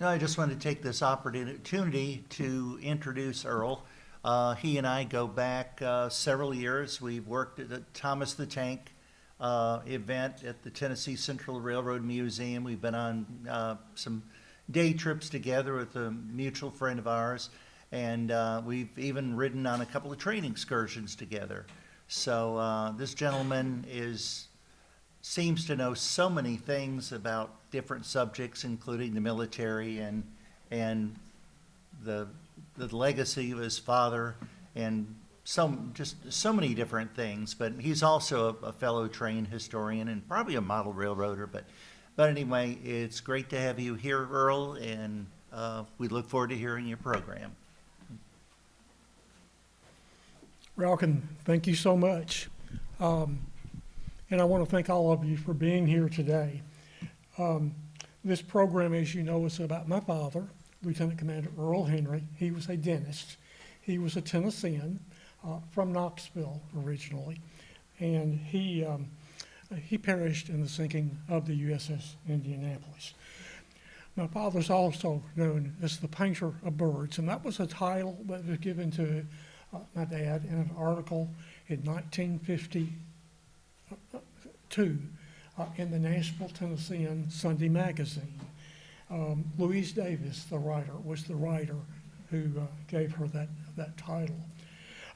I just want to take this opportunity to introduce Earl. He and I go back several years. We've worked at the Thomas the Tank event at the Tennessee Central Railroad Museum. We've been on some day trips together with a mutual friend of ours, and we've even ridden on a couple of training excursions together. So this gentleman seems to know so many things about different subjects, including the military and the legacy of his father, and so many different things. But he's also a fellow train historian and probably a model railroader. But anyway, it's great to have you here, Earl, and we look forward to hearing your program. Ralkin, thank you so much. And I want to thank all of you for being here today. This program, as you know, is about my father, Lieutenant Commander Earl Henry. He was a dentist. He was a Tennessean from Knoxville originally, and he perished in the sinking of the USS Indianapolis. My father's also known as the painter of birds, and that was a title that was given to my dad in an article in 1952 in the Nashville, Tennessean Sunday magazine. Louise Davis, the writer, was the writer who gave her that title.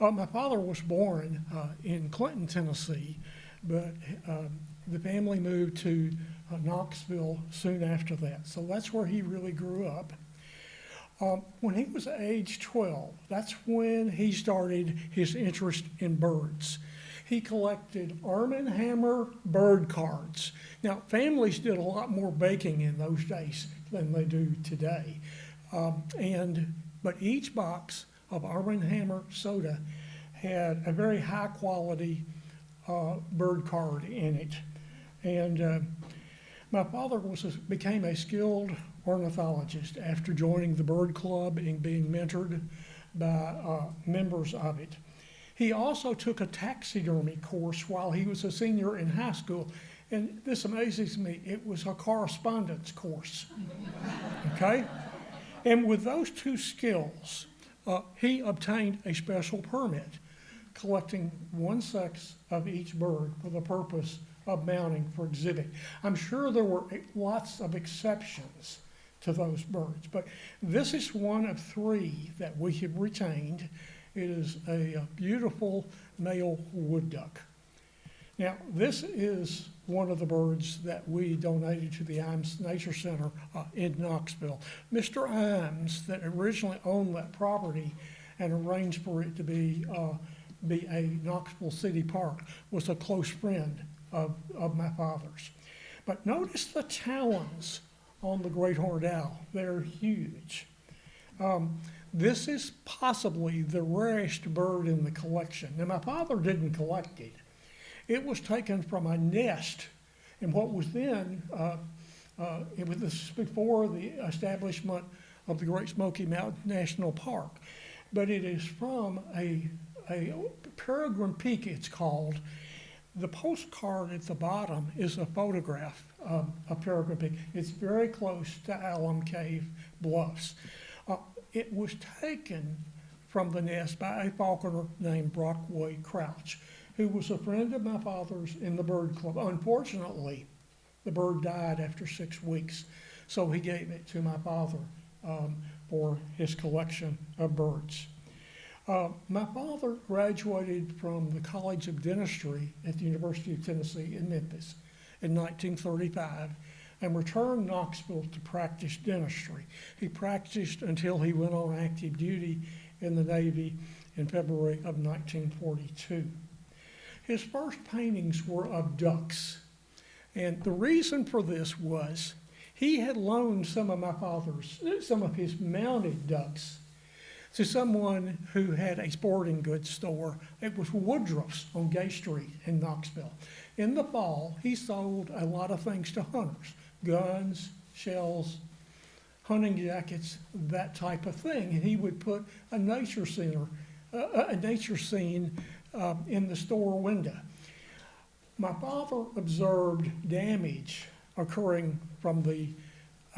My father was born in Clinton, Tennessee, but the family moved to Knoxville soon after that. So that's where he really grew up. When he was age 12, that's when he started his interest in birds. He collected Arm& Hammer bird cards. Now, families did a lot more baking in those days than they do today. But each box of Arm & Hammer soda had a very high quality bird card in it. And my father became a skilled ornithologist after joining the bird club and being mentored by members of it. He also took a taxidermy course while he was a senior in high school. And this amazes me, it was a correspondence course, okay? And with those two skills, he obtained a special permit, collecting one sex of each bird for the purpose of mounting for exhibit. I'm sure there were lots of exceptions to those birds, but this is one of three that we have retained. It is a beautiful male wood duck. Now, this is one of the birds that we donated to the Imes Nature Center in Knoxville. Mr. Imes, that originally owned that property and arranged for it to be a Knoxville City Park, was a close friend of my father's. But notice the talons on the great horned owl. They're huge. This is possibly the rarest bird in the collection. Now, my father didn't collect it. It was taken from a nest in what was then, this was before the establishment of the Great Smoky Mountain National Park. But it is from a peregrine peak, it's called. The postcard at the bottom is a photograph of a peregrine peak. It's very close to Alum Cave Bluffs. It was taken from the nest by a falconer named Brockway Crouch, who was a friend of my father's in the bird club. Unfortunately, the bird died after 6 weeks, so he gave it to my father for his collection of birds. My father graduated from the College of Dentistry at the University of Tennessee in Memphis in 1935 and returned to Knoxville to practice dentistry. He practiced until he went on active duty in the Navy in February of 1942. His first paintings were of ducks, and the reason for this was he had loaned some of his mounted ducks to someone who had a sporting goods store. It was Woodruff's on Gay Street in Knoxville. In the fall, he sold a lot of things to hunters, guns, shells, hunting jackets, that type of thing. And he would put a nature scene in the store window. My father observed damage occurring from the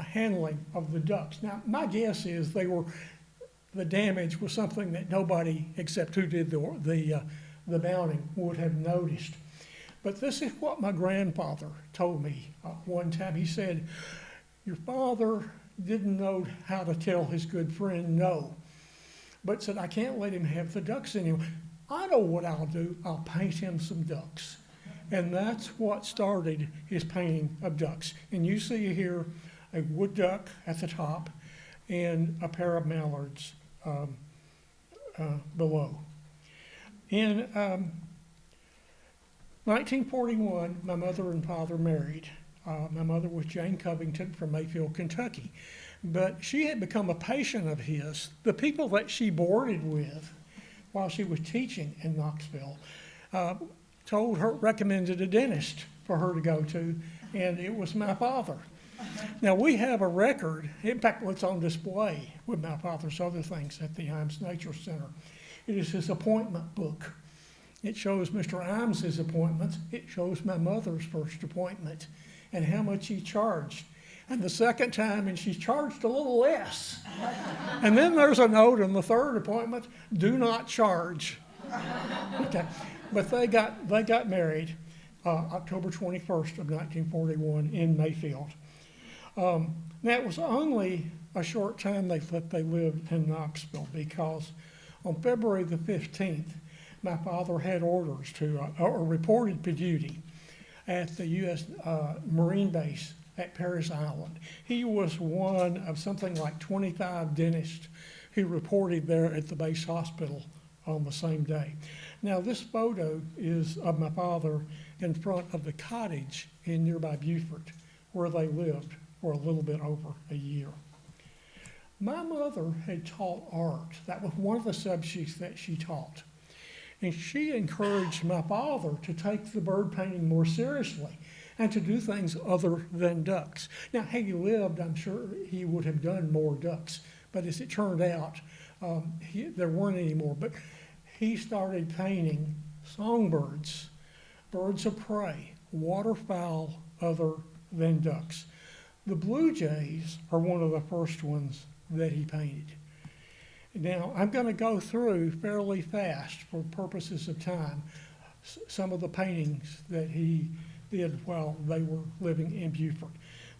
handling of the ducks. Now, my guess is the damage was something that nobody except who did the mounting would have noticed. But this is what my grandfather told me one time. He said, your father didn't know how to tell his good friend no, but said, I can't let him have the ducks anymore. I know what I'll do. I'll paint him some ducks. And that's what started his painting of ducks. And you see here a wood duck at the top and a pair of mallards below. In 1941, my mother and father married. My mother was Jane Covington from Mayfield, Kentucky. But she had become a patient of his. The people that she boarded with while she was teaching in Knoxville recommended a dentist for her to go to, and it was my father. Now, we have a record, in fact, it's on display with my father's other things at the Imes Nature Center. It is his appointment book. It shows Mr. Imes' appointments. It shows my mother's first appointment and how much he charged. And the second time, and she charged a little less. And then there's a note on the third appointment, do not charge. Okay. But they got married October 21st of 1941 in Mayfield. Now, it was only a short time that they lived in Knoxville, because on February the 15th, my father had orders or reported for duty at the U.S. Marine Base at Parris Island. He was one of something like 25 dentists who reported there at the base hospital on the same day. Now, this photo is of my father in front of the cottage in nearby Beaufort, where they lived for a little bit over a year. My mother had taught art. That was one of the subjects that she taught. And she encouraged my father to take the bird painting more seriously and to do things other than ducks. Now, had he lived, I'm sure he would have done more ducks. But as it turned out, there weren't any more. But he started painting songbirds, birds of prey, waterfowl other than ducks. The blue jays are one of the first ones that he painted. Now, I'm going to go through fairly fast for purposes of time some of the paintings that he did while they were living in Beaufort.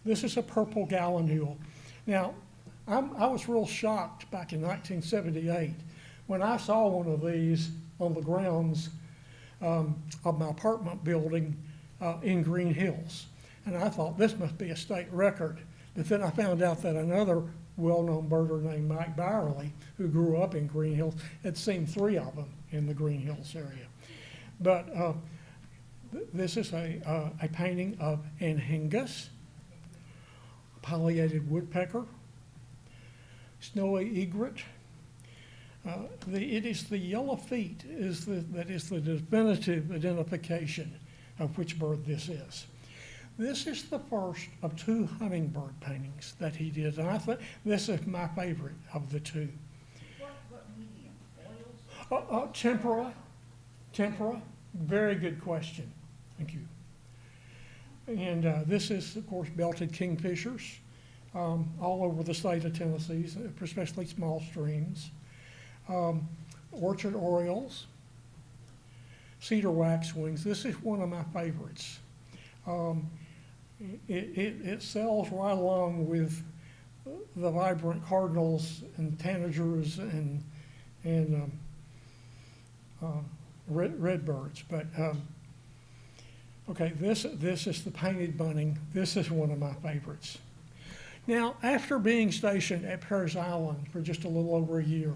This is a purple gallinule. Now, I was real shocked back in 1978 when I saw one of these on the grounds of my apartment building in Green Hills. And I thought, this must be a state record. But then I found out that another well-known birder named Mike Byerly, who grew up in Green Hills, had seen 3 of them in the Green Hills area. But this is a painting of Anhingus, pileated woodpecker, snowy egret. It is the yellow feet that is the definitive identification of which bird this is. This is the first of 2 hummingbird paintings that he did, and I think this is my favorite of the 2. What medium? Oils? Tempera. Very good question. Thank you. And this is, of course, belted kingfishers all over the state of Tennessee, especially small streams. Orchard orioles, cedar waxwings. This is one of my favorites. It sells right along with the vibrant cardinals and tanagers and redbirds. But okay, this is the painted bunting. This is one of my favorites. Now, after being stationed at Parris Island for just a little over a year,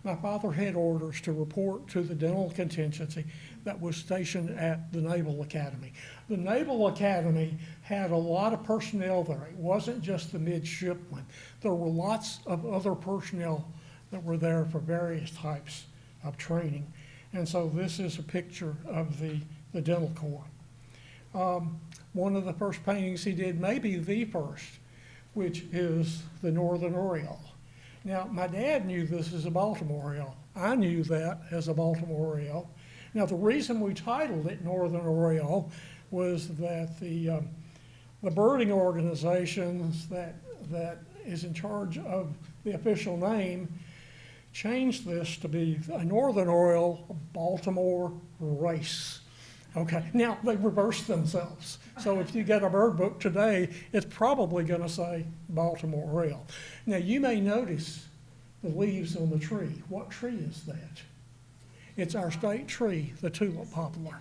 my father had orders to report to the dental contingency that was stationed at the Naval Academy. The Naval Academy had a lot of personnel there. It wasn't just the midshipmen. There were lots of other personnel that were there for various types of training. And so this is a picture of the dental corps. One of the first paintings he did, maybe the first, which is the Northern Oriole. Now, my dad knew this as a Baltimore Oriole. I knew that as a Baltimore Oriole. Now, the reason we titled it Northern Oriole was that the the birding organizations that is in charge of the official name changed this to be a Northern Oriole Baltimore race. Okay, now they reversed themselves. So if you get a bird book today, it's probably going to say Baltimore Oriole. Now you may notice the leaves on the tree. What tree is that? It's our state tree, the tulip poplar.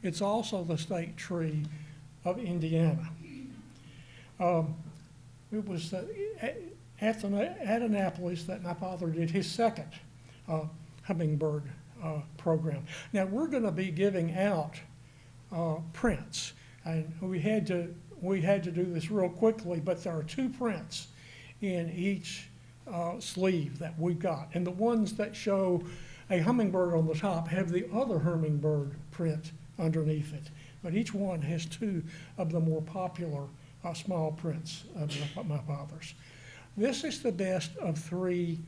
It's also the state tree of Indiana. It was at Annapolis that my father did his second hummingbird program. Now we're going to be giving out prints, and we had to do this real quickly. But there are 2 prints in each sleeve that we've got, and the ones that show a hummingbird on the top have the other hummingbird print underneath it. But each one has 2 of the more popular small prints of my father's. This is the best of 3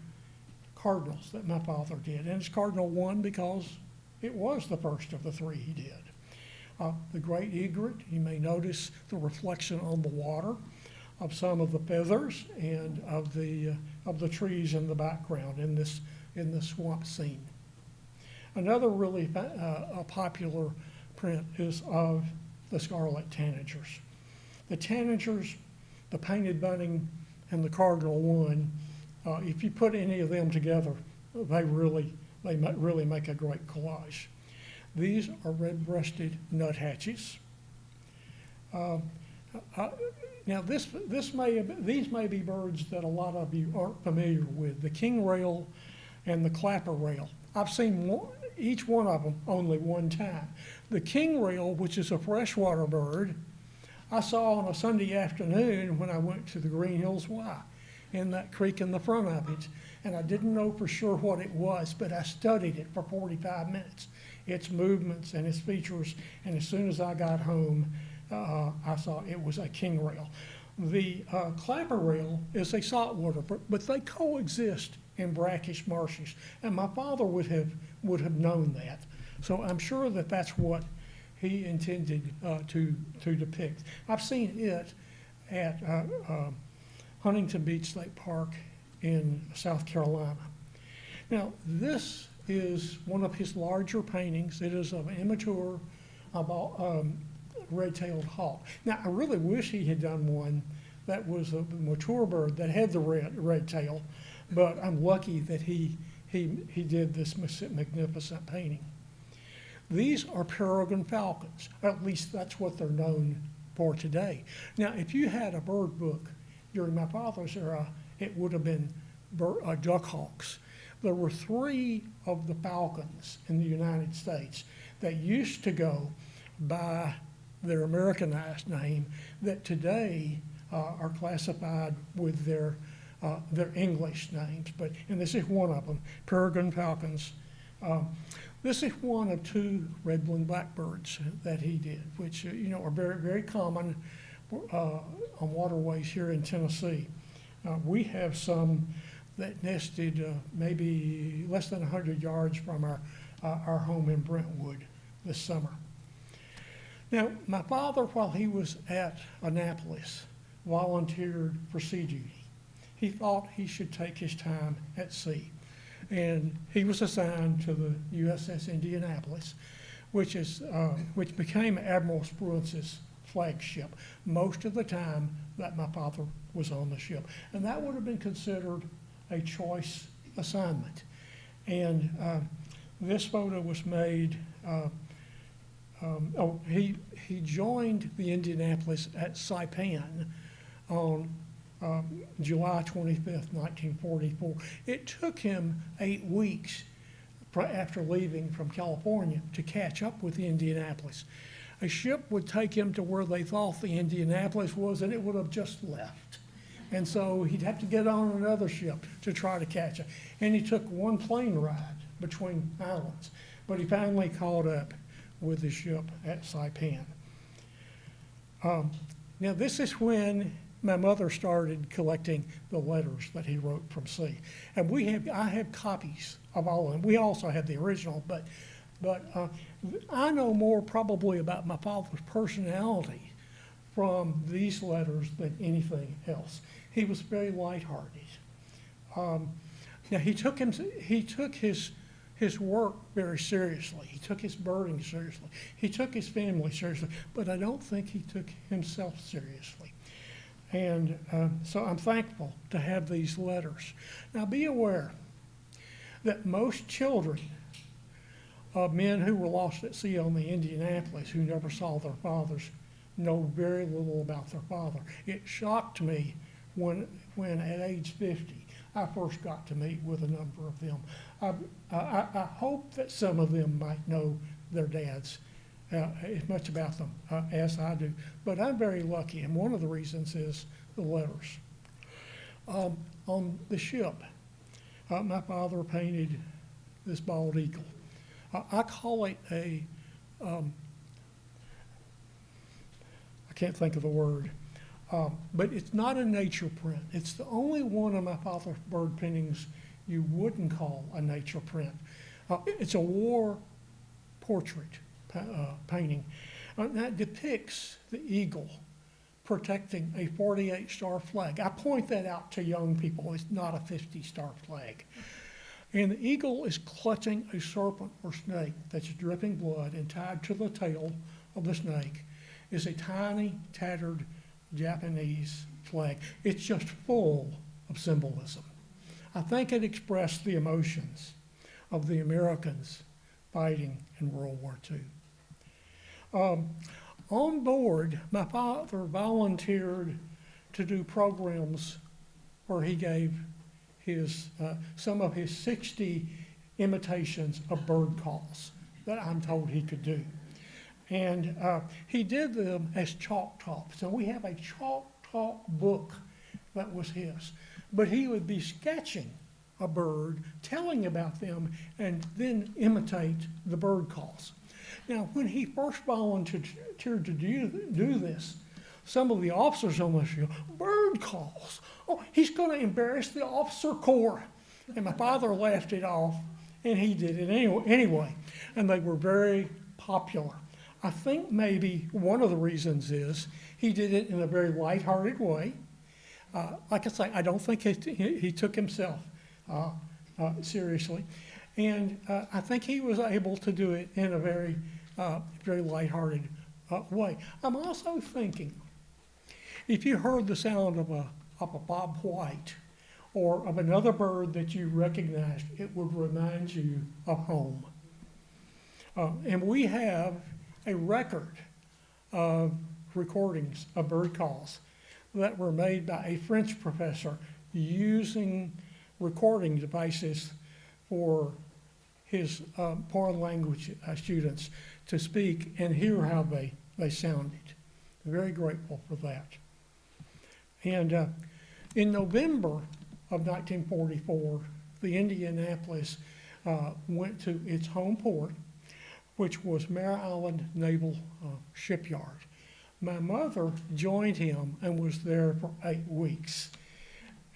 cardinals that my father did. And it's Cardinal 1 because it was the first of the 3 he did. The great egret, you may notice the reflection on the water of some of the feathers and of the trees in the background in the swamp scene. Another really popular print is of the scarlet tanagers. The tanagers, the painted bunting, and the Cardinal 1, if you put any of them together, they really make a great collage. These are red-breasted nuthatches. Now these may be birds that a lot of you aren't familiar with, the king rail and the clapper rail. I've seen each one of them only one time. The king rail, which is a freshwater bird, I saw on a Sunday afternoon when I went to the Green Hills Y in that creek in the front of it. And I didn't know for sure what it was, but I studied it for 45 minutes, its movements and its features. And as soon as I got home, I saw it was a king rail. The clapper rail is a saltwater bird, but they coexist in brackish marshes. And my father would have known that. So I'm sure that that's what he intended to depict. I've seen it at Huntington Beach State Park in South Carolina. Now, this is one of his larger paintings. It is of an immature red-tailed hawk. Now, I really wish he had done one that was a mature bird that had the red tail, but I'm lucky that he did this magnificent painting. These are peregrine falcons, at least that's what they're known for today. Now, if you had a bird book during my father's era, it would have been duck hawks. There were 3 of the falcons in the United States that used to go by their Americanized name that today are classified with their English names. And this is one of them, peregrine falcons. This is one of 2 red-winged blackbirds that he did, which are very, very common on waterways here in Tennessee. We have some that nested maybe less than 100 yards from our home in Brentwood this summer. Now, my father, while he was at Annapolis, volunteered for sea duty. He thought he should take his time at sea. And he was assigned to the USS Indianapolis, which became Admiral Spruance's flagship most of the time that my father was on the ship. And that would have been considered a choice assignment. And this photo was made, he joined the Indianapolis at Saipan on July 25th, 1944. It took him 8 weeks after leaving from California to catch up with the Indianapolis. A ship would take him to where they thought the Indianapolis was, and it would have just left. And so he'd have to get on another ship to try to catch it. And he took 1 plane ride between islands, but he finally caught up with the ship at Saipan. Now this is when my mother started collecting the letters that he wrote from sea. And I have copies of all of them. We also have the original, but I know more probably about my father's personality from these letters than anything else. He was very lighthearted. Now, he took his work very seriously. He took his birding seriously. He took his family seriously, but I don't think he took himself seriously. And so I'm thankful to have these letters. Now, be aware that most children of men who were lost at sea on the Indianapolis, who never saw their fathers, know very little about their father. It shocked me when at age 50, I first got to meet with a number of them. I hope that some of them might know their dads as much about them as I do. But I'm very lucky, and one of the reasons is the letters. On the ship, my father painted this bald eagle. I call it I can't think of the word, but it's not a nature print. It's the only one of my father's bird paintings you wouldn't call a nature print. It's a war portrait painting. That depicts the eagle protecting a 48-star flag. I point that out to young people. It's not a 50-star flag. And the eagle is clutching a serpent or snake that's dripping blood, and tied to the tail of the snake is a tiny, tattered Japanese flag. It's just full of symbolism. I think it expressed the emotions of the Americans fighting in World War II. On board, my father volunteered to do programs where he gave some of his 60 imitations of bird calls that I'm told he could do. And he did them as chalk talk. So we have a chalk talk book that was his. But he would be sketching a bird, telling about them, and then imitate the bird calls. Now, when he first volunteered to do this, some of the officers on the ship, bird calls. Oh, he's going to embarrass the officer corps. And my father laughed it off, and he did it anyway. And they were very popular. I think maybe one of the reasons is he did it in a very lighthearted way. Like I say, I don't think he took himself seriously. And I think he was able to do it in a very, very lighthearted way. I'm also thinking, if you heard the sound of a bob white or of another bird that you recognized, it would remind you of home. And we have a record of recordings of bird calls that were made by a French professor using recording devices for his foreign language students to speak and hear how they sounded. I'm very grateful for that. And in November of 1944, the Indianapolis went to its home port, which was Mare Island Naval Shipyard. My mother joined him and was there for 8 weeks.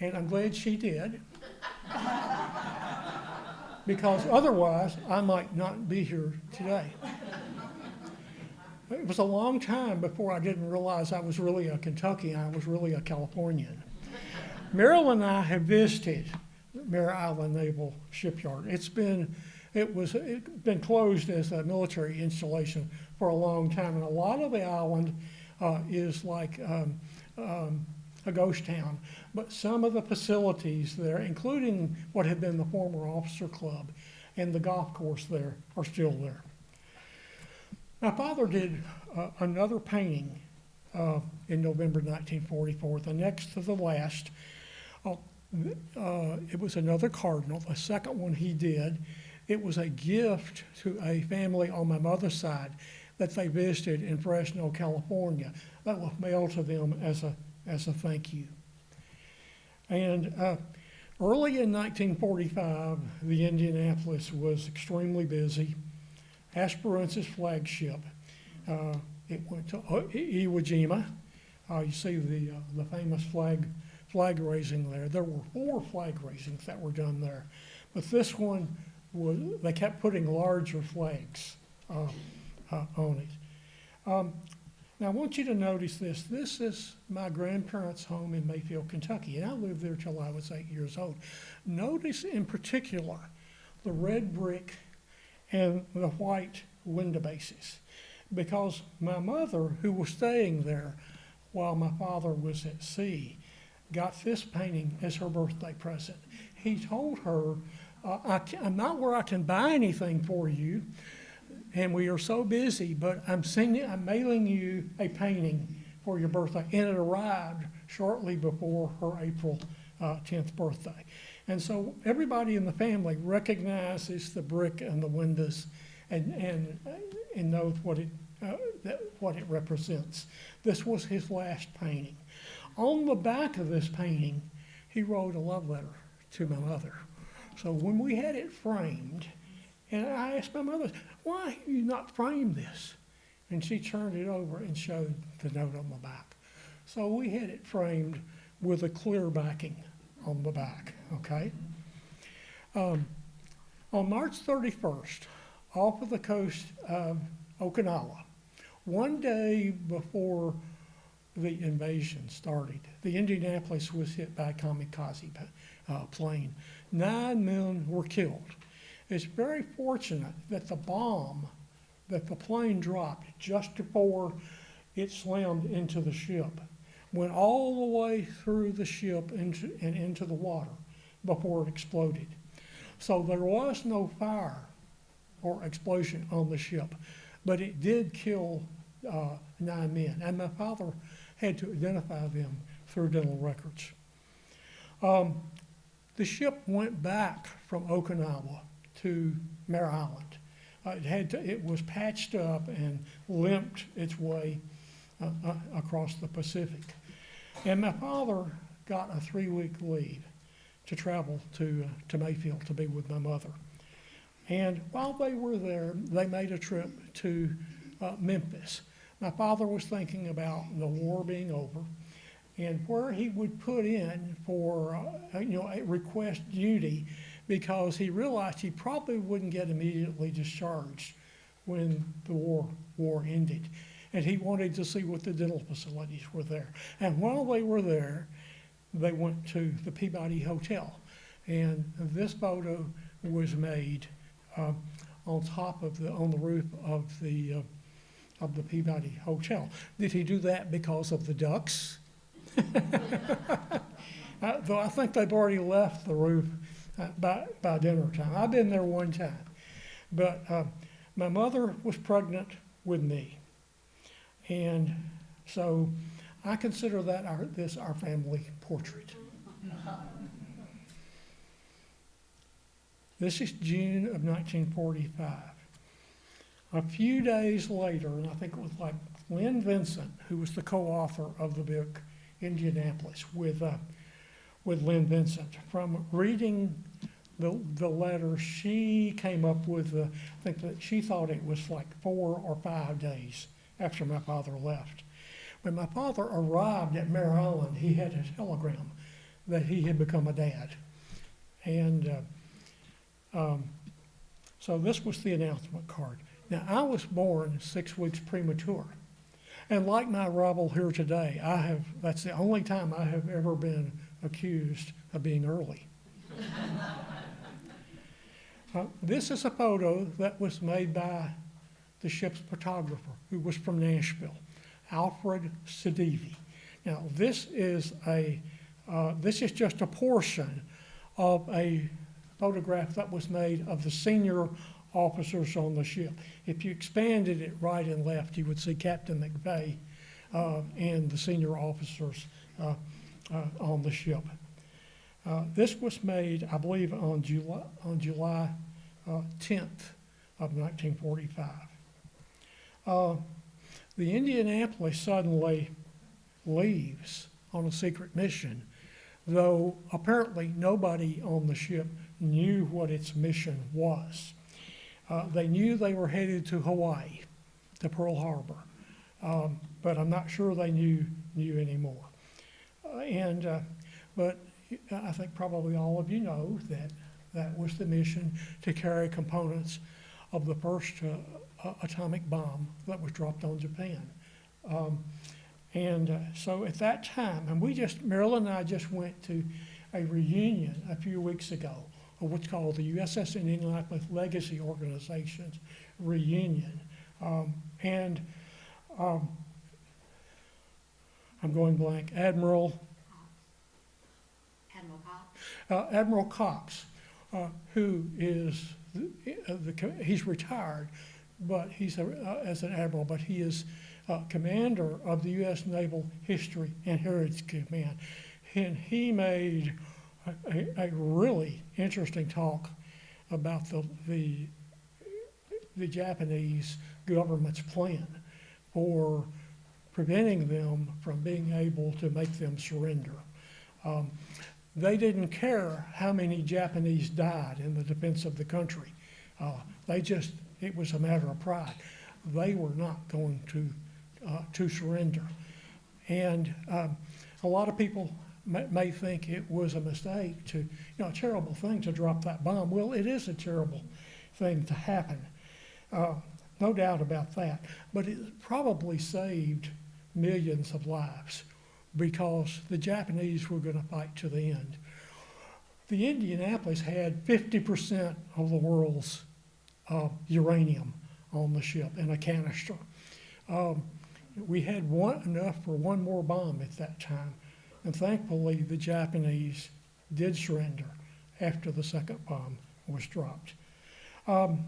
And I'm glad she did, because otherwise I might not be here today. It was a long time before I didn't realize I was really a Kentuckian. I was really a Californian. Meryl and I have visited Mare Island Naval Shipyard. It's been closed as a military installation for a long time, and a lot of the island is like a ghost town. But some of the facilities there, including what had been the former officer club and the golf course there, are still there. My father did another painting in November 1944, the next to the last. It was another cardinal, the second one he did. It was a gift to a family on my mother's side that they visited in Fresno, California. That was mailed to them as a thank you. And early in 1945, the Indianapolis was extremely busy. Esperance's flagship, it went to Iwo Jima. You see the famous flag raising there. There were 4 flag raisings that were done there, but this one they kept putting larger flags on it. Now, I want you to notice this. This is my grandparents' home in Mayfield, Kentucky, and I lived there till I was 8 years old. Notice in particular the red brick and the white window bases, because my mother, who was staying there while my father was at sea, got this painting as her birthday present. He told her, I'm not where I can buy anything for you, and we are so busy, but I'm mailing you a painting for your birthday. And it arrived shortly before her April 10th birthday. And so everybody in the family recognizes the brick and the windows and knows what it represents. This was his last painting. On the back of this painting, he wrote a love letter to my mother. So when we had it framed, and I asked my mother, why have you not framed this? And she turned it over and showed the note on the back. So we had it framed with a clear backing on the back, okay? On March 31st, off of the coast of Okinawa, one day before the invasion started, the Indianapolis was hit by a kamikaze plane. 9 men were killed. It's very fortunate that the bomb that the plane dropped just before it slammed into the ship went all the way through the ship and into the water before it exploded. So there was no fire or explosion on the ship, but it did kill 9 men, and my father had to identify them through dental records. The ship went back from Okinawa to Mare Island. It was patched up and limped its way across the Pacific. And my father got a 3-week leave to travel to Mayfield to be with my mother. And while they were there, they made a trip to Memphis. My father was thinking about the war being over and where he would put in for a request duty, because he realized he probably wouldn't get immediately discharged when the war ended. And he wanted to see what the dental facilities were there. And while they were there, they went to the Peabody Hotel. And this photo was made on the roof of the Peabody Hotel. Did he do that because of the ducks? Though I think they've already left the roof by dinner time. I've been there one time. But my mother was pregnant with me. And so I consider that our family portrait. This is June of 1945. A few days later, and I think it was like Lynn Vincent, who was the co-author of the book Indianapolis with Lynn Vincent. From reading the letter, she came up with, I think that she thought it was like 4 or 5 days after my father left. When my father arrived at Mare Island, he had a telegram that he had become a dad. And so this was the announcement card. Now, I was born 6 weeks premature. And like my rival here today, that's the only time I have ever been accused of being early. This is a photo that was made by the ship's photographer, who was from Nashville, Alfred Sedivi. Now, this is just a portion of a photograph that was made of the senior officers on the ship. If you expanded it right and left, you would see Captain McVeigh and the senior officers on the ship. This was made, I believe, on July 10th of 1945. The Indianapolis suddenly leaves on a secret mission, though apparently nobody on the ship knew what its mission was. They knew they were headed to Hawaii, to Pearl Harbor, but I'm not sure they knew anymore. But I think probably all of you know that was the mission to carry components of the first atomic bomb that was dropped on Japan So at that time, and Marilyn and I just went to a reunion a few weeks ago of what's called the USS Indianapolis Legacy Organization's reunion. I'm going blank, Admiral Cox? Admiral Cox, who is, he's retired, but he's as an admiral, but he is commander of the U.S. Naval History and Heritage Command. And he made a really interesting talk about the Japanese government's plan for preventing them from being able to make them surrender. They didn't care how many Japanese died in the defense of the country. It was a matter of pride. They were not going to surrender. And a lot of people may think it was a mistake a terrible thing to drop that bomb. Well, it is a terrible thing to happen. No doubt about that. But it probably saved millions of lives because the Japanese were going to fight to the end. The Indianapolis had 50% of the world's uranium on the ship in a canister. We had enough for one more bomb at that time, and thankfully the Japanese did surrender after the second bomb was dropped. Now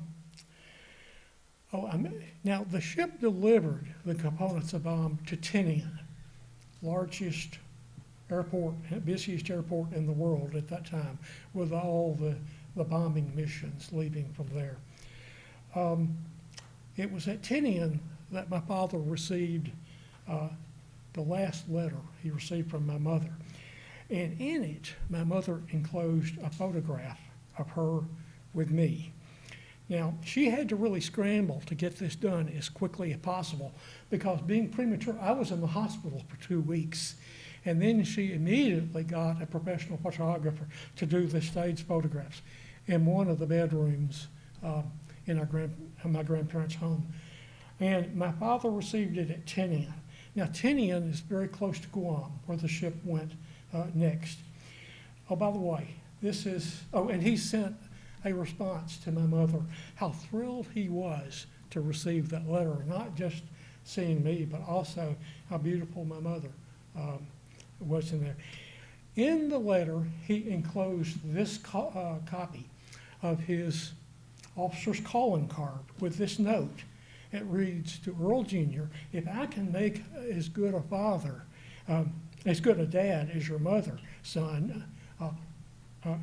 the ship delivered the components of the bomb to Tinian, largest airport, busiest airport in the world at that time, with all the bombing missions leaving from there. It was at Tinian that my father received the last letter he received from my mother. And in it, my mother enclosed a photograph of her with me. Now, she had to really scramble to get this done as quickly as possible because being premature, I was in the hospital for 2 weeks. And then she immediately got a professional photographer to do the stage photographs in one of the bedrooms in my grandparents' home. And my father received it at Tinian. Now, Tinian is very close to Guam, where the ship went next. Oh, by the way, and he sent a response to my mother, how thrilled he was to receive that letter, not just seeing me, but also how beautiful my mother was in there. In the letter, he enclosed this copy of his officer's calling card with this note. It reads, to Earl Jr., if I can make as good a father, as good a dad as your mother, son,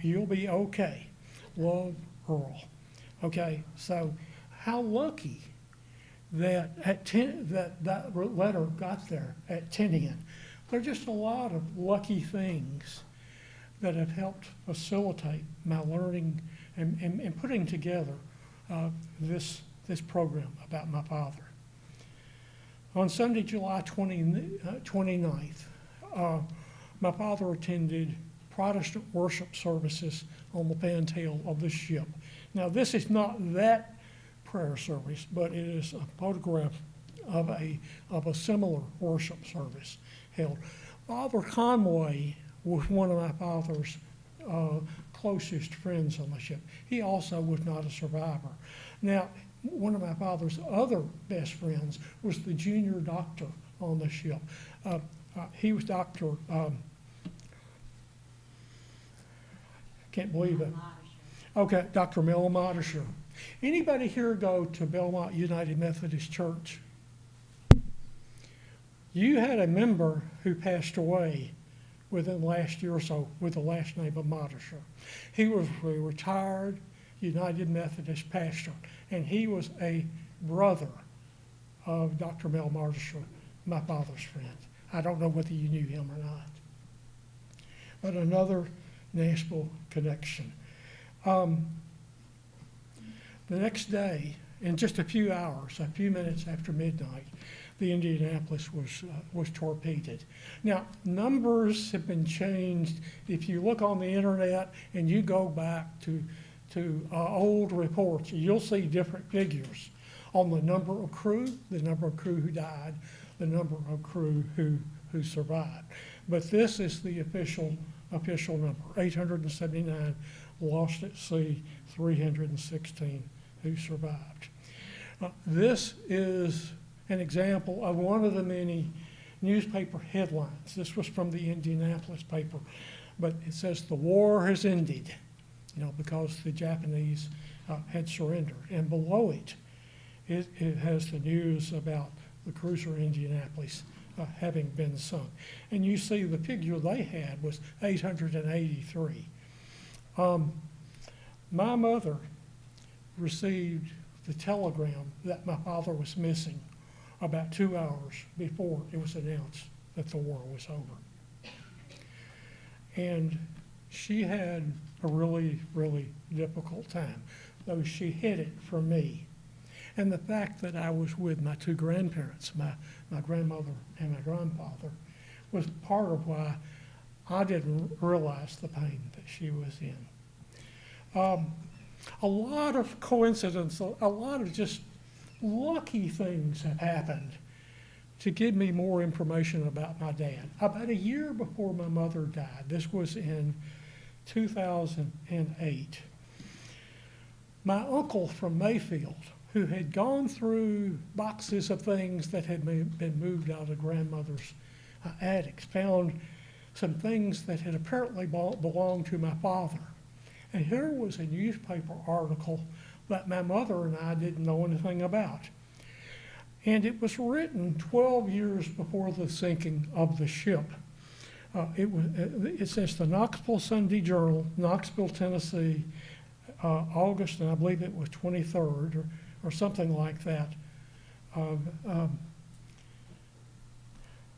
you'll be okay. Love, Earl. Okay, so how lucky that that letter got there at Tinian. There are just a lot of lucky things that have helped facilitate my learning and putting together this program about my father. On Sunday, July 29th, my father attended Protestant worship services on the fantail of the ship. Now, this is not that prayer service, but it is a photograph of a similar worship service held. Father Conway was one of my father's closest friends on the ship. He also was not a survivor. Now, one of my father's other best friends was the junior doctor on the ship. He was Dr. Can't believe it. Okay, Dr. Mel Modisher. Anybody here go to Belmont United Methodist Church? You had a member who passed away within the last year or so with the last name of Modisher. He was a retired United Methodist pastor, and he was a brother of Dr. Mel Modisher, my father's friend. I don't know whether you knew him or not. But another Nashville connection. The next day, in just a few hours, a few minutes after midnight, the Indianapolis was torpedoed. Now, numbers have been changed. If you look on the internet and you go back to old reports, you'll see different figures on the number of crew who died, the number of crew who survived. But this is the official number, 879 lost at sea, 316 who survived. This is an example of one of the many newspaper headlines. This was from the Indianapolis paper, but it says the war has ended, because the Japanese had surrendered. And below it has the news about the cruiser Indianapolis having been sunk. And you see the figure they had was 883. My mother received the telegram that my father was missing about 2 hours before it was announced that the war was over. And she had a really, really difficult time, though she hid it from me. And the fact that I was with my two grandparents, my grandmother and my grandfather, was part of why I didn't realize the pain that she was in. A lot of coincidence, a lot of just lucky things have happened to give me more information about my dad. About a year before my mother died, this was in 2008, my uncle from Mayfield, who had gone through boxes of things that had been moved out of grandmother's attics, found some things that had apparently belonged to my father. And here was a newspaper article that my mother and I didn't know anything about. And it was written 12 years before the sinking of the ship. It says the Knoxville Sunday Journal, Knoxville, Tennessee, August, and I believe it was 23rd or something like that.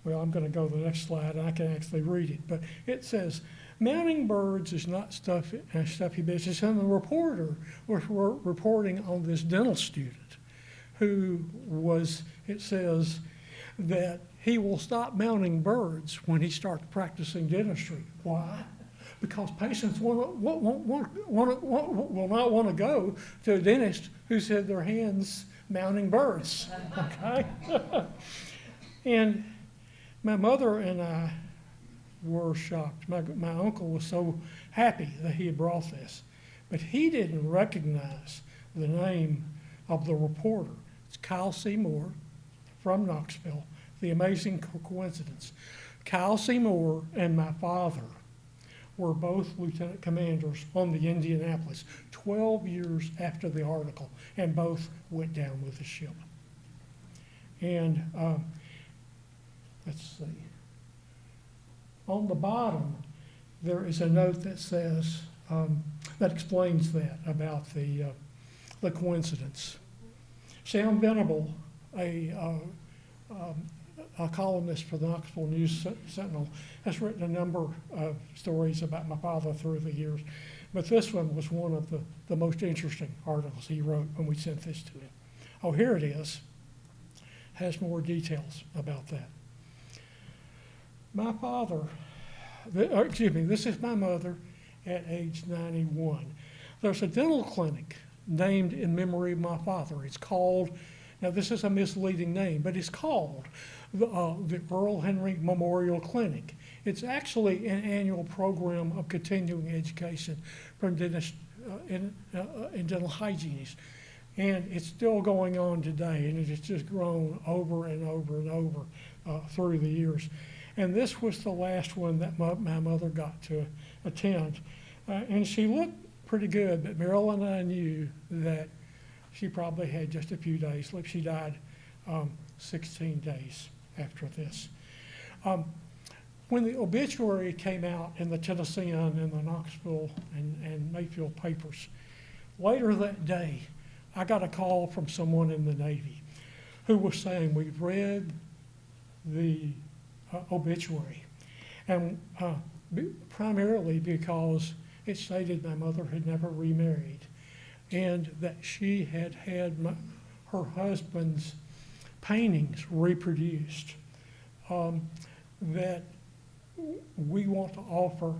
Well, I'm going to go to the next slide, and I can actually read it. But it says, mounting birds is not stuffy business. And the reporter was reporting on this dental student who was, it says, that he will stop mounting birds when he starts practicing dentistry. Why? Because patients will not want to go to a dentist who's had their hands mounting birds, okay? And my mother and I were shocked. My uncle was so happy that he had brought this, but he didn't recognize the name of the reporter. It's Kyle Seymour from Knoxville. The amazing coincidence. Kyle Seymour and my father were both lieutenant commanders on the Indianapolis 12 years after the article, and both went down with the ship. And let's see. On the bottom, there is a note that says, that explains that about the coincidence. Sam Venable, a columnist for the Knoxville News Sentinel, has written a number of stories about my father through the years, but this one was one of the most interesting articles he wrote when we sent this to him. Oh, here it is. Has more details about that. My father, this is my mother at age 91. There's a dental clinic named in memory of my father. It's called, now this is a misleading name, but it's called the Earl Henry Memorial Clinic. It's actually an annual program of continuing education for dentists and dental hygienists. And it's still going on today, and it has just grown over and over and over through the years. And this was the last one that my mother got to attend. And she looked pretty good, but Meryl and I knew that she probably had just a few days left. She died 16 days after this. When the obituary came out in the Tennessean and the Knoxville and Mayfield papers, later that day, I got a call from someone in the Navy who was saying, we've read the obituary, and primarily because it stated my mother had never remarried, and that she had had her husband's paintings reproduced, that we want to offer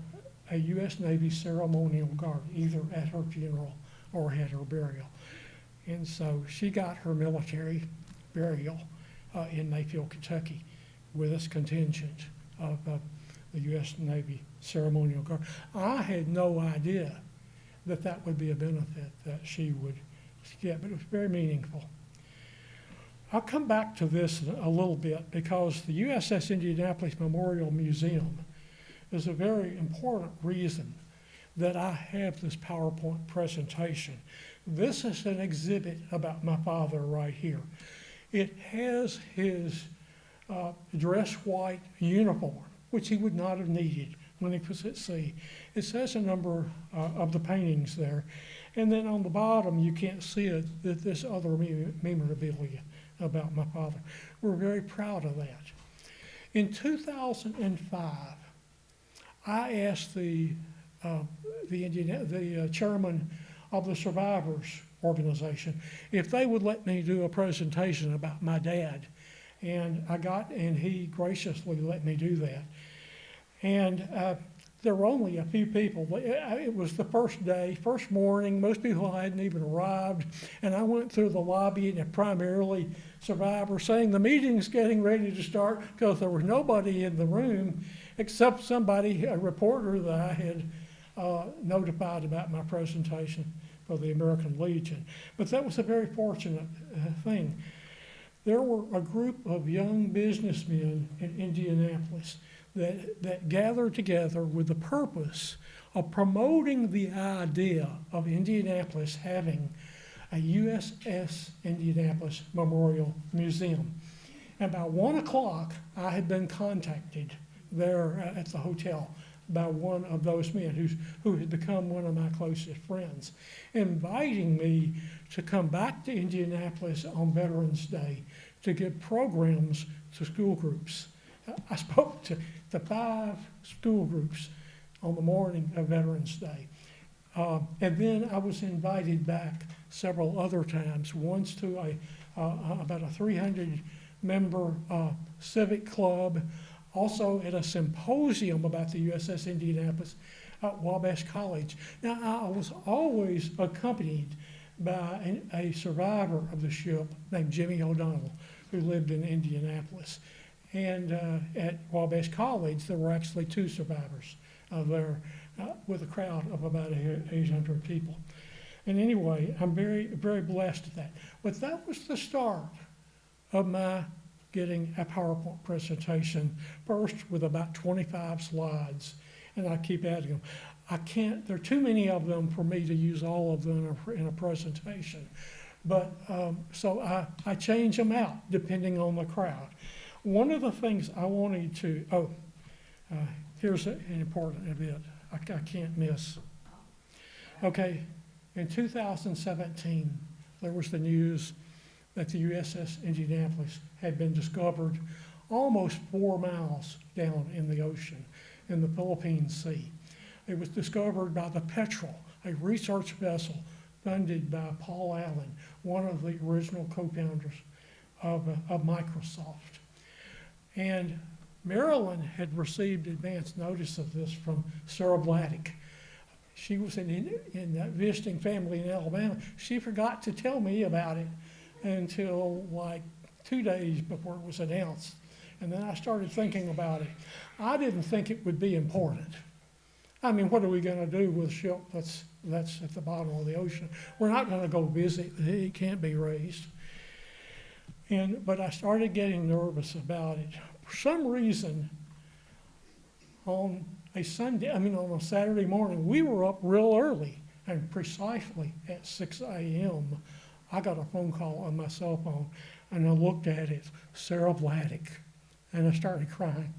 a U.S. Navy ceremonial guard either at her funeral or at her burial. And so she got her military burial in Mayfield, Kentucky, with its contingent of the U.S. Navy Ceremonial Guard. I had no idea that that would be a benefit that she would get, but it was very meaningful. I'll come back to this a little bit because the USS Indianapolis Memorial Museum is a very important reason that I have this PowerPoint presentation. This is an exhibit about my father right here. It has his dress white uniform, which he would not have needed when he was at sea. It says a number of the paintings there. And then on the bottom, you can't see it, that this other memorabilia about my father. We're very proud of that. In 2005, I asked the chairman of the Survivors Organization if they would let me do a presentation about my dad. And he graciously let me do that. And there were only a few people. It was the first day, first morning. Most people hadn't even arrived. And I went through the lobby, and primarily survivors, saying the meeting's getting ready to start, because there was nobody in the room except somebody, a reporter that I had notified about my presentation for the American Legion. But that was a very fortunate thing. There were a group of young businessmen in Indianapolis that gathered together with the purpose of promoting the idea of Indianapolis having a USS Indianapolis Memorial Museum. And by 1 o'clock, I had been contacted there at the hotel by one of those men who had become one of my closest friends, inviting me to come back to Indianapolis on Veterans Day to give programs to school groups. I spoke to 5 school groups on the morning of Veterans Day. And then I was invited back several other times, once to about a 300-member civic club, also at a symposium about the USS Indianapolis at Wabash College. Now, I was always accompanied by a survivor of the ship named Jimmy O'Donnell, who lived in Indianapolis. And at Wabash College, there were actually 2 survivors there with a crowd of about 800 people. And anyway, I'm very, very blessed at that. But that was the start of my getting a PowerPoint presentation, first with about 25 slides, and I keep adding them. There are too many of them for me to use all of them in a presentation. But so I change them out depending on the crowd. One of the things I wanted to, here's an important bit I can't miss. Okay, in 2017, there was the news that the USS Indianapolis had been discovered almost 4 miles down in the ocean, in the Philippine Sea. It was discovered by the Petrel, a research vessel funded by Paul Allen, one of the original co-founders of Microsoft. And Maryland had received advance notice of this from Sarah Bladdock. She was visiting family in Alabama. She forgot to tell me about it until like 2 days before it was announced. And then I started thinking about it. I didn't think it would be important. I mean, what are we going to do with a ship that's at the bottom of the ocean? We're not going to go visit. It can't be raised. But I started getting nervous about it. For some reason, on a Saturday morning, we were up real early, and precisely at 6 a.m., I got a phone call on my cell phone, and I looked at it, Sarah Bladdock, and I started crying.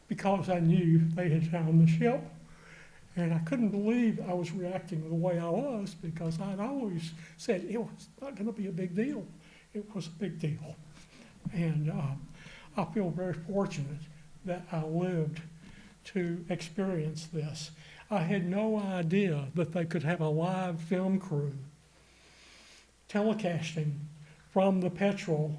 Because I knew they had found the ship. And I couldn't believe I was reacting the way I was, because I'd always said it was not going to be a big deal. It was a big deal. And I feel very fortunate that I lived to experience this. I had no idea that they could have a live film crew telecasting from the Petrel,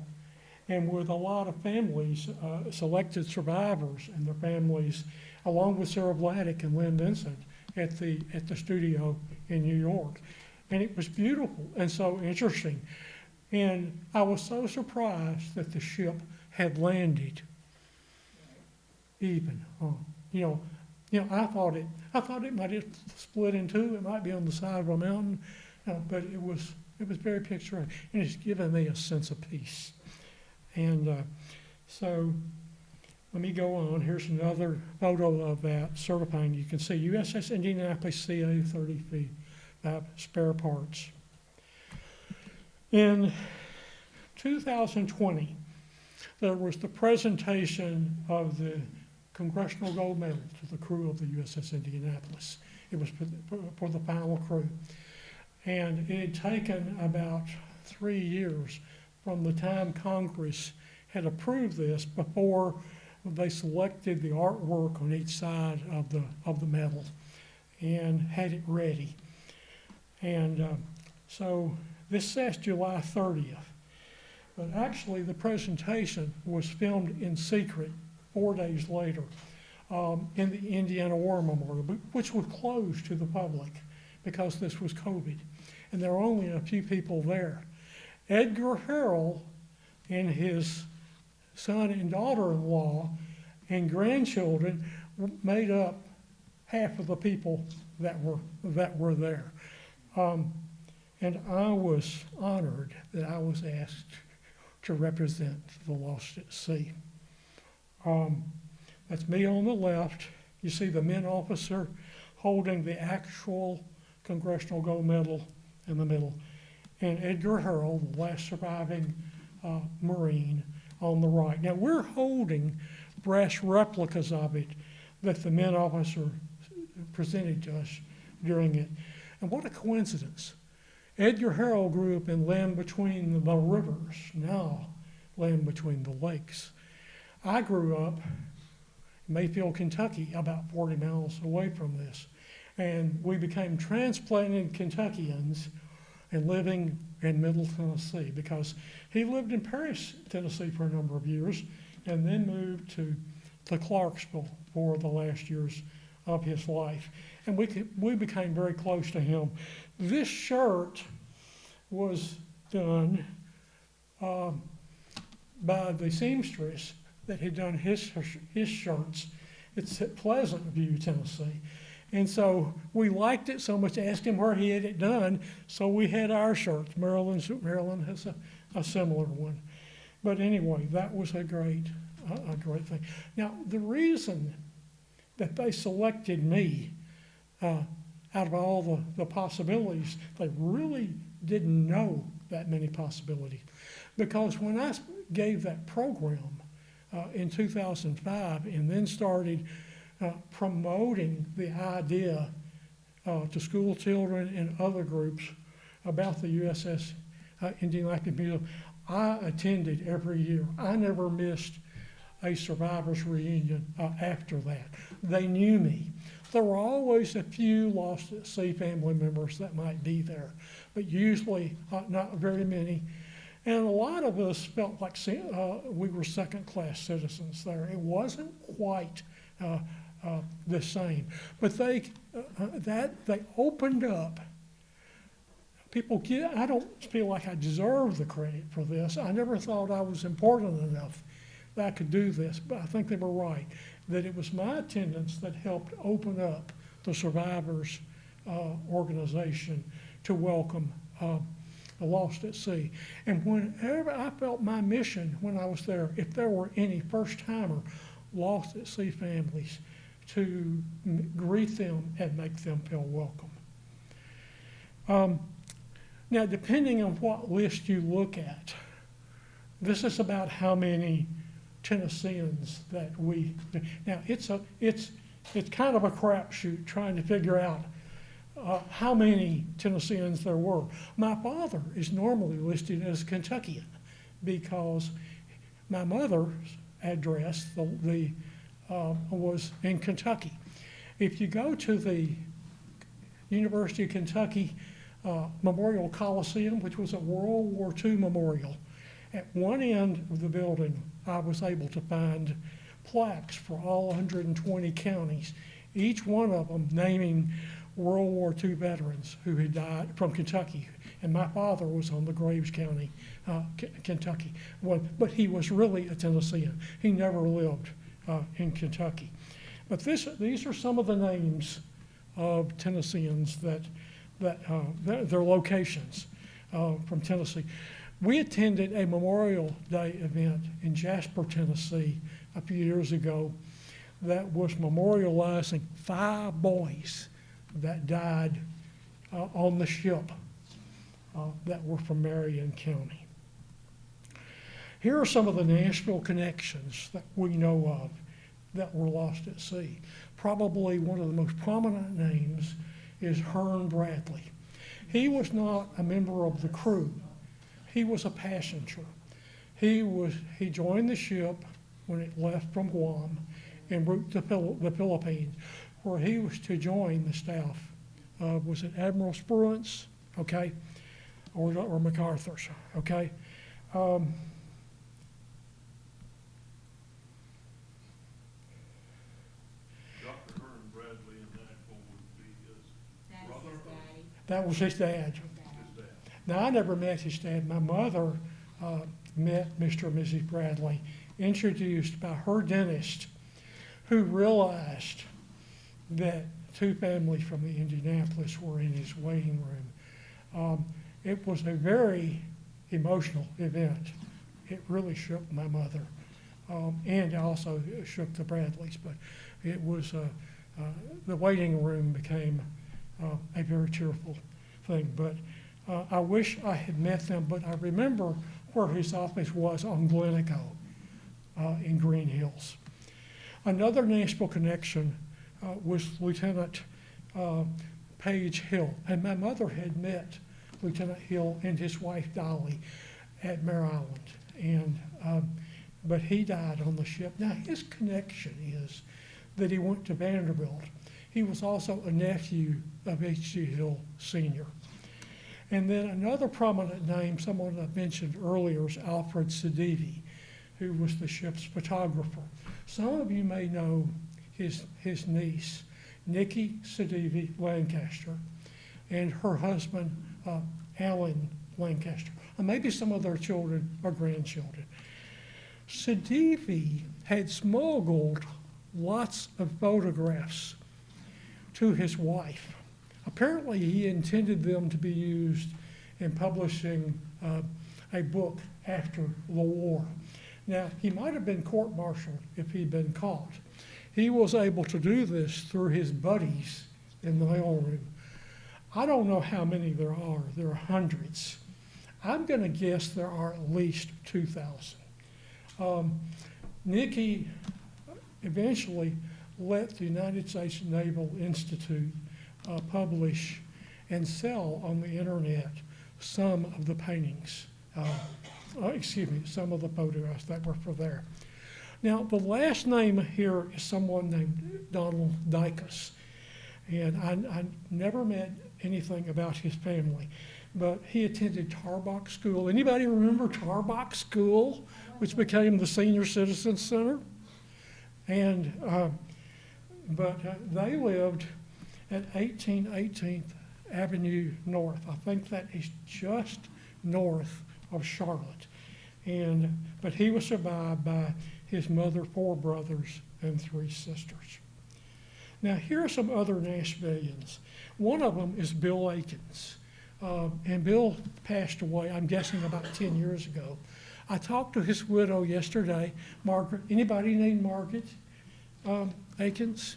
and with a lot of families, selected survivors and their families, along with Sarah Bladdock and Lynn Vincent at the studio in New York. And it was beautiful and so interesting. And I was so surprised that the ship had landed even. I thought it might have split in two. It might be on the side of a mountain, but it was very picturesque, and it's given me a sense of peace. And so let me go on. Here's another photo of that certifying. You can see USS Indianapolis CA-30 spare parts. In 2020, there was the presentation of the Congressional Gold Medal to the crew of the USS Indianapolis. It was for the final crew. And it had taken about 3 years from the time Congress had approved this before they selected the artwork on each side of the medal and had it ready. And so this says July 30th, but actually the presentation was filmed in secret 4 days later in the Indiana War Memorial, which was closed to the public because this was COVID, and there were only a few people there. Edgar Harrell and his son and daughter-in-law and grandchildren made up half of the people that were there. And I was honored that I was asked to represent the Lost at Sea. That's me on the left. You see the men officer holding the actual Congressional Gold Medal in the middle, and Edgar Harrell, the last surviving Marine, on the right. Now we're holding brass replicas of it that the men officer presented to us during it. And what a coincidence. Edgar Harrell grew up in land between the rivers, now land between the lakes. I grew up in Mayfield, Kentucky, about 40 miles away from this. And we became transplanted Kentuckians and living in Middle Tennessee because he lived in Paris, Tennessee for a number of years and then moved to Clarksville for the last years of his life. And we became very close to him. This shirt was done by the seamstress that had done his shirts. It's at Pleasant View, Tennessee. And so we liked it so much, asked him where he had it done, so we had our shirts. Maryland has a similar one. But anyway, that was a great thing. Now, the reason that they selected me out of all the possibilities, they really didn't know that many possibilities. Because when I gave that program in 2005 and then started promoting the idea to school children and other groups about the USS Indianapolis Museum, I attended every year. I never missed a survivors reunion after that. They knew me. There were always a few Lost at Sea family members that might be there, but usually not very many. And a lot of us felt like we were second-class citizens there. It wasn't quite the same, but they opened up. I don't feel like I deserve the credit for this. I never thought I was important enough that I could do this, but I think they were right, that it was my attendance that helped open up the survivors organization to welcome Lost at Sea. And whenever I felt my mission when I was there, if there were any first-timer Lost at Sea families, to greet them and make them feel welcome. Now, depending on what list you look at, this is about how many Tennesseans that now it's kind of a crapshoot trying to figure out how many Tennesseans there were. My father is normally listed as Kentuckian because my mother's address was in Kentucky. If you go to the University of Kentucky Memorial Coliseum, which was a World War II memorial, at one end of the building, I was able to find plaques for all 120 counties, each one of them naming World War II veterans who had died from Kentucky. And my father was on the Graves County, Kentucky one, but he was really a Tennessean. He never lived in Kentucky. But these are some of the names of Tennesseans that their locations from Tennessee. We attended a Memorial Day event in Jasper, Tennessee a few years ago that was memorializing 5 boys that died on the ship that were from Marion County. Here are some of the Nashville connections that we know of that were lost at sea. Probably one of the most prominent names is Hearn Bradley. He was not a member of the crew. He was a passenger. He joined the ship when it left from Guam en route to the Philippines, where he was to join the staff. Was it Admiral Spruance, okay, or MacArthur's, okay? Dr. Hearn Bradley in Nashville would be his brother? That was his dad. His dad. Now, I never met his dad. My mother met Mr. and Mrs. Bradley, introduced by her dentist, who realized that 2 families from the Indianapolis were in his waiting room. It was a very emotional event. It really shook my mother, and also shook the Bradleys. But it was the waiting room became a very tearful thing. But I wish I had met them. But I remember where his office was on Glencoe in Green Hills. Another Nashville connection was Lieutenant Page Hill, and my mother had met Lieutenant Hill and his wife Dolly at Mare Island, and but he died on the ship. Now his connection is that he went to Vanderbilt. He was also a nephew of H.G. Hill Sr. And then another prominent name, someone I mentioned earlier, is Alfred Sedivi, who was the ship's photographer. Some of you may know his niece, Nikki Sedivi Lancaster, and her husband, Alan Lancaster, and maybe some of their children or grandchildren. Sedivi had smuggled lots of photographs to his wife. Apparently, he intended them to be used in publishing a book after the war. Now, he might have been court-martialed if he'd been caught. He was able to do this through his buddies in the mailroom. I don't know how many there are. There are hundreds. I'm going to guess there are at least 2,000. Nikki eventually let the United States Naval Institute publish and sell on the internet some of the paintings, some of the photographs that were for there. Now, the last name here is someone named Donald Dicus, and I never met anything about his family, but he attended Tarbach School. Anybody remember Tarbach School, which became the Senior Citizen Center? And but they lived at 1818th Avenue North. I think that is just north of Charlotte. But he was survived by his mother, 4 brothers, and 3 sisters. Now, here are some other Nashvillians. One of them is Bill Akins. And Bill passed away, I'm guessing, about 10 years ago. I talked to his widow yesterday, Margaret. Anybody named Margaret Akins?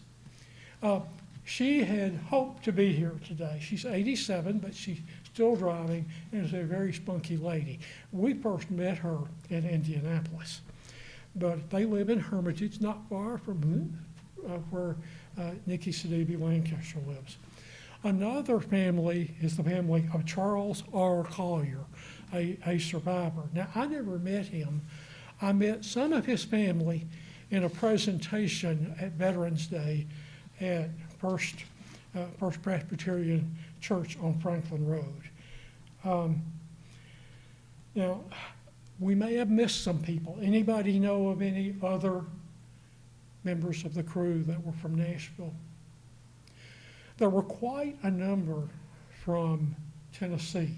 She had hoped to be here today. She's 87, but she's still driving and is a very spunky lady. We first met her in Indianapolis, but they live in Hermitage, not far from where Nikki Sedivi Lancaster lives. Another family is the family of Charles R. Collier, a survivor. Now, I never met him. I met some of his family in a presentation at Veterans Day at First Presbyterian Church on Franklin Road. Now, we may have missed some people. Anybody know of any other members of the crew that were from Nashville? There were quite a number from Tennessee.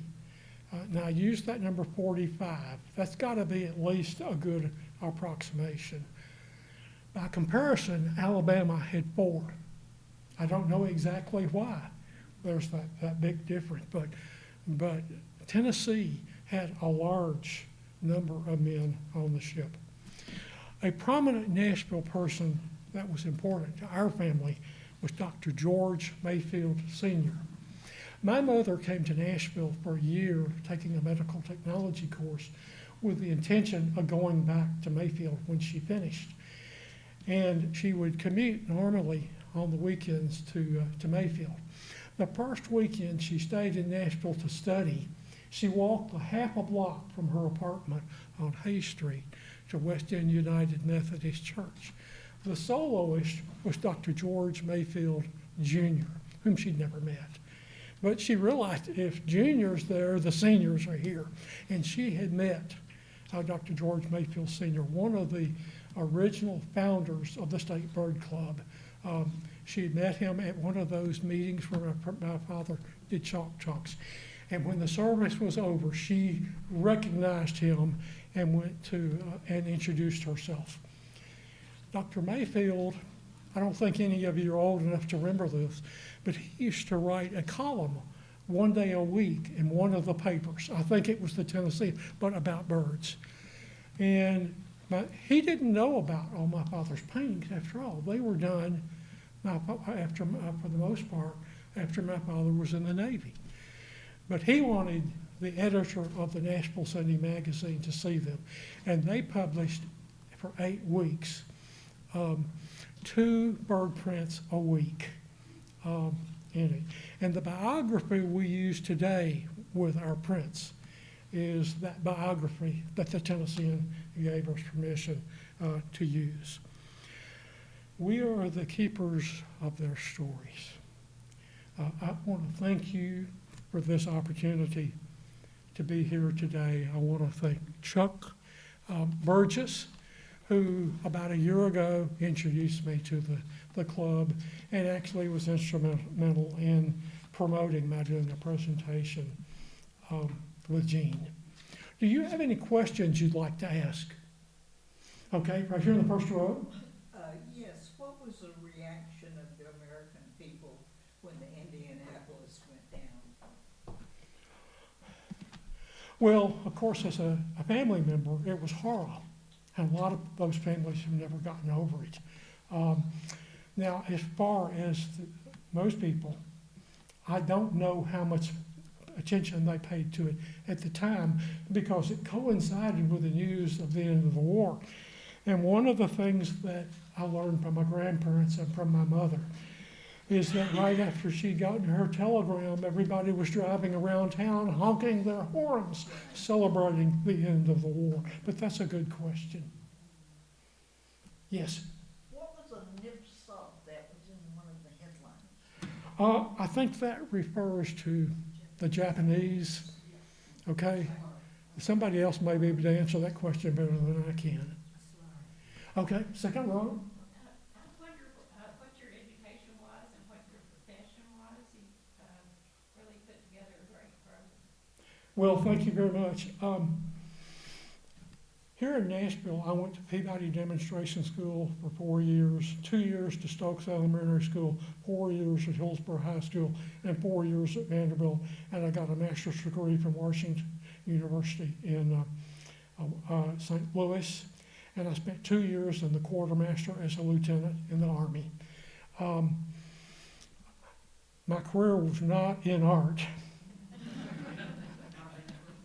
Now, I used that number 45. That's got to be at least a good approximation. By comparison, Alabama had 4. I don't know exactly why there's that big difference, but Tennessee had a large number of men on the ship. A prominent Nashville person that was important to our family was Dr. George Mayfield Sr. My mother came to Nashville for a year taking a medical technology course with the intention of going back to Mayfield when she finished. And she would commute normally on the weekends to Mayfield. The first weekend she stayed in Nashville to study, she walked a half a block from her apartment on Hay Street to West End United Methodist Church. The soloist was Dr. George Mayfield Jr., whom she'd never met. But she realized if Junior's there, the seniors are here. And she had met Dr. George Mayfield Sr., one of the original founders of the State Bird Club. She had met him at one of those meetings where my father did chalk talks. And when the service was over, she recognized him and went to and introduced herself. Dr. Mayfield, I don't think any of you are old enough to remember this, but he used to write a column one day a week in one of the papers. I think it was the Tennessee, but about birds. And he didn't know about all my father's paintings after all. They were done for the most part after my father was in the Navy. But he wanted the editor of the Nashville Sunday Magazine to see them. And they published for 8 weeks 2 bird prints a week in it. And the biography we use today with our prints is that biography that the Tennessean gave us permission to use. We are the keepers of their stories. I want to thank you for this opportunity to be here today. I want to thank Chuck Burgess, who about a year ago introduced me to the club and actually was instrumental in promoting my doing a presentation with Gene. Do you have any questions you'd like to ask? Okay, right here in the first row. Yes, what was the reaction of the American people when the Indianapolis went down? Well, of course, as a family member, it was horrible. And a lot of those families have never gotten over it. Now, as far as most people, I don't know how much attention they paid to it at the time because it coincided with the news of the end of the war. And one of the things that I learned from my grandparents and from my mother is that right after she'd gotten her telegram, everybody was driving around town honking their horns, celebrating the end of the war. But that's a good question. Yes? What was a nip sub that was in one of the headlines? I think that refers to the Japanese, okay? Somebody else may be able to answer that question better than I can. Okay, second row. I wonder what your education was and what your profession was. You really put together a great program. Well, thank you very much. Here in Nashville, I went to Peabody Demonstration School for 4 years, 2 years to Stokes Elementary School, 4 years at Hillsborough High School, and 4 years at Vanderbilt. And I got a master's degree from Washington University in St. Louis. And I spent 2 years in the quartermaster as a lieutenant in the Army. My career was not in art.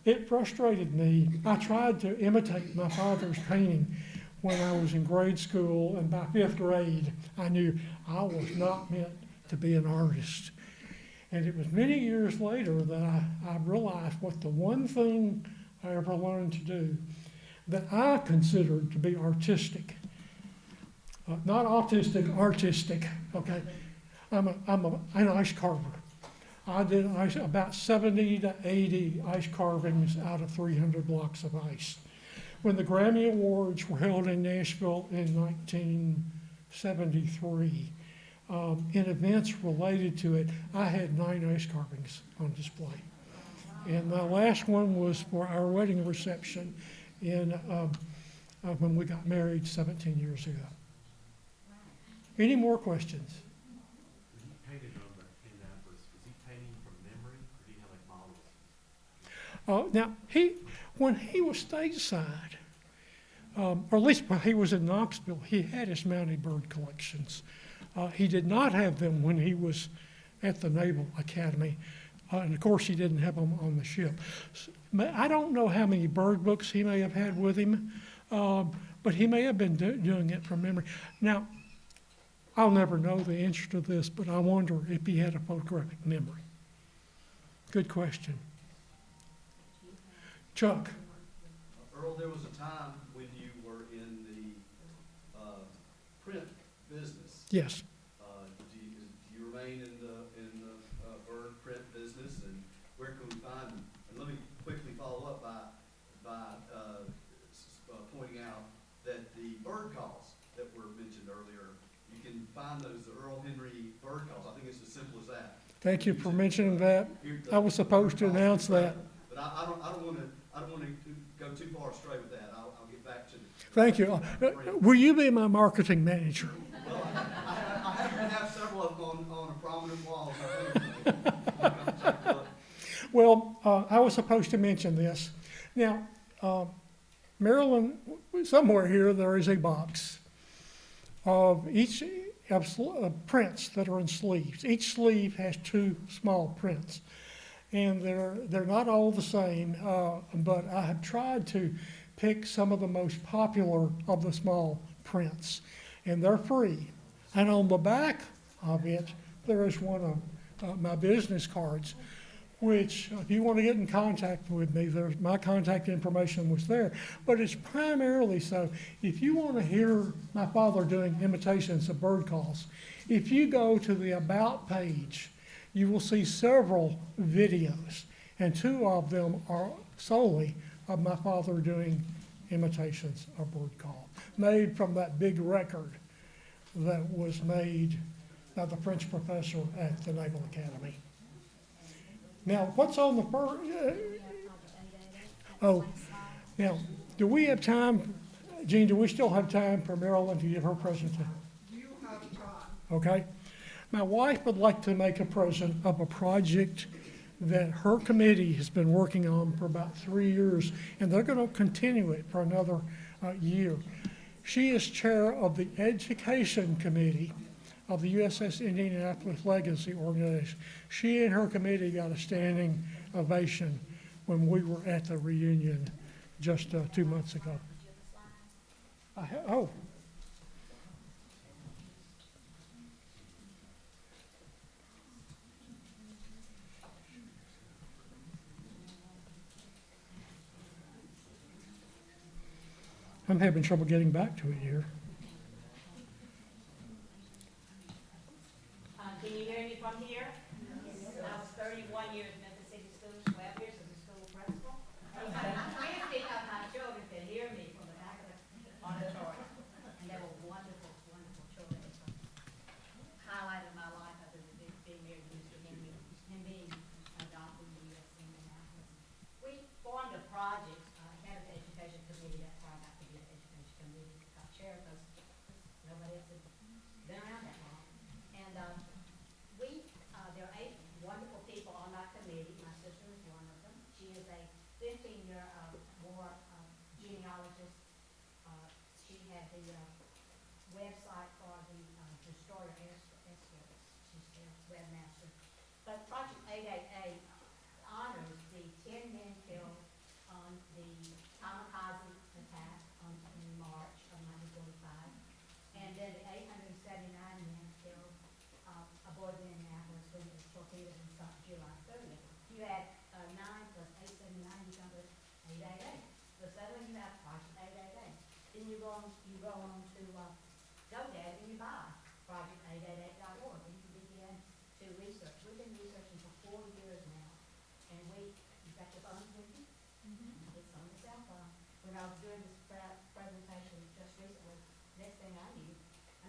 It frustrated me. I tried to imitate my father's painting when I was in grade school, and by 5th grade, I knew I was not meant to be an artist. And it was many years later that I realized what the one thing I ever learned to do that I considered to be artistic. Not autistic, artistic, okay? I'm an ice carver. I did about 70 to 80 ice carvings out of 300 blocks of ice. When the Grammy Awards were held in Nashville in 1973, in events related to it, I had 9 ice carvings on display. And my last one was for our wedding reception when we got married 17 years ago. Any more questions? When he painted on the Indianapolis, was he painting from memory, or did he have like models? Now, when he was stateside, or at least when he was in Knoxville, he had his mounted bird collections. He did not have them when he was at the Naval Academy, and of course he didn't have them on the ship. I don't know how many bird books he may have had with him, but he may have been doing it from memory. Now, I'll never know the answer to this, but I wonder if he had a photographic memory. Good question. Chuck? Earl, there was a time when you were in the print business. Yes. Do you remain in the bird print business, and where can we find them? And let me quickly follow up by pointing out that the bird calls that were mentioned earlier, you can find those, the Earl Henry bird calls. I think it's as simple as that. Thank you for mentioning that. I was supposed to announce that. But I don't want to go too far astray with that. I'll get back to it. Thank you. Will you be my marketing manager? Well, I happen to have several of them on a prominent wall. Well, I was supposed to mention this. Now, Marilyn, somewhere here there is a box of each prints that are in sleeves. Each sleeve has 2 small prints, and they're not all the same. But I have tried to pick some of the most popular of the small prints, and they're free. And on the back of it, there is one of my business cards, which if you want to get in contact with me, my contact information was there. But it's primarily so, if you want to hear my father doing imitations of bird calls, if you go to the About page, you will see several videos, and 2 of them are solely of my father doing imitations of bird call, made from that big record that was made by the French professor at the Naval Academy. Now, what's on the first? Now, do we have time, Gene, do we still have time for Marilyn to give her presentation? You have time. Okay. My wife would like to make a present of a project that her committee has been working on for about 3 years, and they're going to continue it for another year. She is chair of the Education Committee of the USS Indianapolis Legacy Organization. She and her committee got a standing ovation when we were at the reunion just 2 months ago. Oh. I'm having trouble getting back to it here. Can you hear me from here? I was 31 years in Memphis City Schools, 12 years as a school principal. 50 of my children could hear me from the back of the auditorium. And they were wonderful, wonderful children. It's a highlight of my life other than being married to Mr. Henry and being adopted in the U.S. Indianapolis. We formed a project, head of the education committee. That's why I got to be the education committee chair, because nobody else had been around that long. And there are 8 wonderful people on our committee. My sister is one of them. She is a 15-year war genealogist. She had the website for the Destroyer Escorts. She's their webmaster. But Project 888 honors the 10 men killed on the kamikaze attack in March of 1945, and then the 879 men killed aboard the Indianapolis when it was torpedoed and sunk July 30th. You add 9 plus 879, you come to 888. So suddenly you have Project 888. Then you go on to GoDaddy and you buy project888.org, and you begin to research. We've been researching for 4 years now, and you've got your phones with you? It's on the cell phone. When I was doing this presentation just recently, next thing I knew,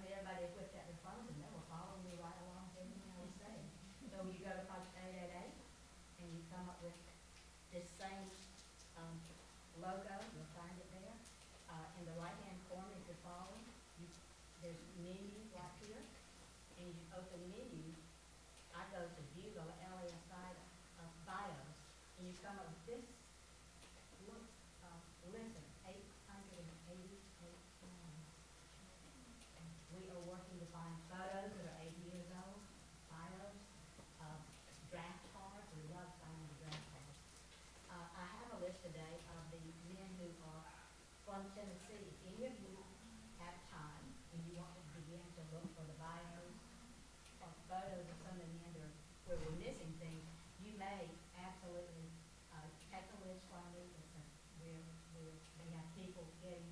everybody whipped out the their phones and they were following me right along to everything I was saying. So you go to Post 888 and you come up with this same, logo, you'll find it there. In the right-hand corner, if you're following, there's menus right here. And you open menu, I go to view the LAS bios, and you come up with this, look, listen, 888 lines. We are working to find photos that are 8 years old, bios, draft cards, we love finding the draft cards. I have a list today of the men who are from Tennessee. If any of you have time and you want to begin to look for the bios or photos of some of the men that are, where we're missing things, you may absolutely take a list from me. They have people getting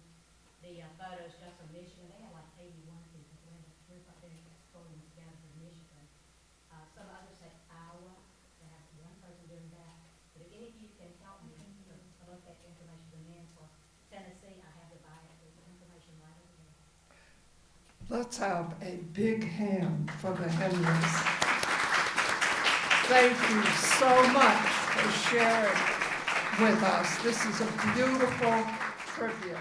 the photos just from Michigan. They have like 81 people. So they have they're pulling them together from Michigan. Some others say Iowa. They have one person doing that. But if any of you can help me to locate the information of the men for Tennessee, I have the information right over there. Let's have a big hand for the Henrys. Thank you so much for sharing with us. This is a beautiful tribute.